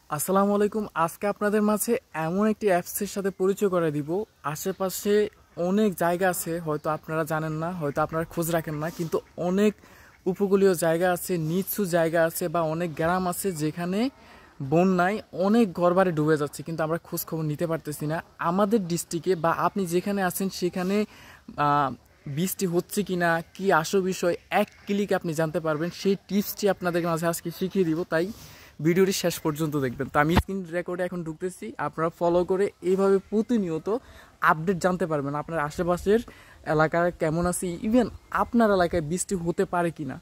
আসসালামু আলাইকুম। আজকে আপনাদের মাঝে এমন একটি অ্যাপসের সাথে পরিচয় করে দিব। আশেপাশে অনেক জায়গা আছে, হয়তো আপনারা জানেন না, হয়তো আপনারা খোঁজ রাখেন না, কিন্তু অনেক উপকূলীয় জায়গা আছে, নিচু জায়গা আছে বা অনেক গ্রাম আছে যেখানে বন্যায় অনেক ঘরবাড়ি ডুবে যাচ্ছে, কিন্তু আমরা খোঁজ খবর নিতে পারতেছি না। আমাদের ডিস্ট্রিক্টে বা আপনি যেখানে আছেন সেখানে বৃষ্টি হচ্ছে কিনা কি আসল বিষয় এক ক্লিকে আপনি জানতে পারবেন। সেই টিপসটি আপনাদের মাঝে আজকে শিখিয়ে দিব, তাই ভিডিওটি শেষ পর্যন্ত দেখবেন। তো আমি স্ক্রিন রেকর্ডে এখন ঢুকতেছি, আপনারা ফলো করে এইভাবে প্রতিনিয়ত আপডেট জানতে পারবেন আপনার আশেপাশের এলাকার কেমন আছে, ইভেন আপনার এলাকায় বৃষ্টি হতে পারে কিনা।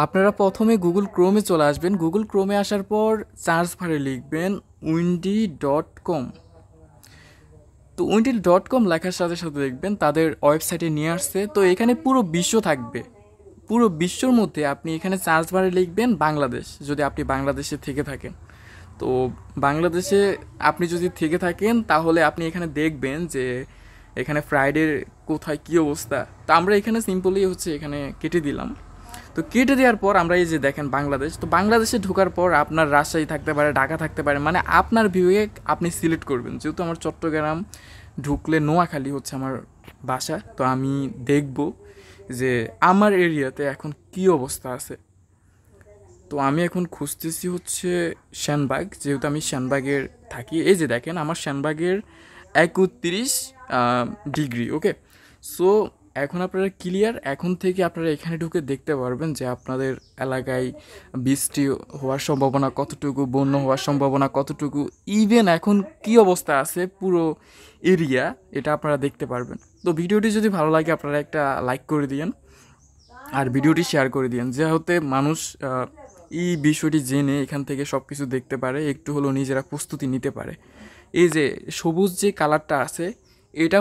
আপনারা প্রথমে গুগল ক্রোমে চলে আসবেন। গুগল ক্রোমে আসার পর সার্চ বারে লিখবেন windy.com। তো windy.com লেখার সাথে সাথে দেখবেন তাদের ওয়েবসাইটে নিয়ে আসছে। তো এখানে পুরো বিশ্ব থাকবে, পুরো বিশ্বর মধ্যে আপনি এখানে সার্চ বারে লিখবেন বাংলাদেশ, যদি আপনি বাংলাদেশে থেকে থাকেন। তো বাংলাদেশে আপনি যদি থেকে থাকেন তাহলে আপনি এখানে দেখবেন যে এখানে ফ্রাইডের কোথায় কী অবস্থা। তো আমরা এখানে সিম্পলি এখানে কেটে দিলাম। তো কেটে দেওয়ার পর আমরা এই যে দেখেন বাংলাদেশ। তো বাংলাদেশে ঢোকার পর আপনার রাজশাহী থাকতে পারে, ঢাকা থাকতে পারে, মানে আপনার ভিউয়ে আপনি সিলেক্ট করবেন। যেহেতু আমার চট্টগ্রাম ঢুকলে নোয়াখালী হচ্ছে আমার বাসা, তো আমি দেখব যে আমার এরিয়াতে এখন কি অবস্থা আছে। তো আমি এখন খুঁজতেছি সেনবাগ, যেহেতু আমি সেনবাগের থাকি। এই যে দেখেন আমার সেনবাগের 31 ডিগ্রি। ওকে, সো এখন আপনারা ক্লিয়ার। এখন থেকে আপনারা এখানে ঢুকে দেখতে পারবেন যে আপনাদের এলাকায় বৃষ্টি হওয়ার সম্ভাবনা কতটুকু, বন্যা হওয়ার সম্ভাবনা কতটুকু, ইভেন এখন কি অবস্থা আছে পুরো এরিয়া, এটা আপনারা দেখতে পারবেন। তো ভিডিওটি যদি ভালো লাগে আপনারা একটা লাইক করে দিয়েন আর ভিডিওটি শেয়ার করে দিয়েন, যেহেতু মানুষ এই বিষয়টি জেনে এখান থেকে সব কিছু দেখতে পারে, একটু হলেও নিজেরা প্রস্তুতি নিতে পারে। এই যে সবুজ যে কালারটা আছে এটা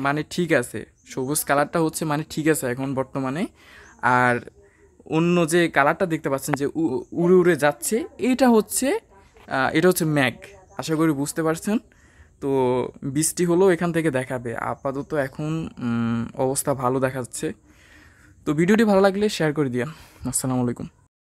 মানে ঠিক আছে, সবুজ কালারটা মানে ঠিক আছে এখন বর্তমানে। আর অন্য যে কালারটা দেখতে পাচ্ছেন যে উড়ে উড়ে যাচ্ছে, এটা হচ্ছে ম্যাঘ। আশা করি বুঝতে পারছেন। তো বৃষ্টি হলো এখান থেকে দেখাবে। আপাতত এখন অবস্থা ভালো দেখাচ্ছে। তো ভিডিওটি ভালো লাগলে শেয়ার করে দিন। আসসালামু আলাইকুম।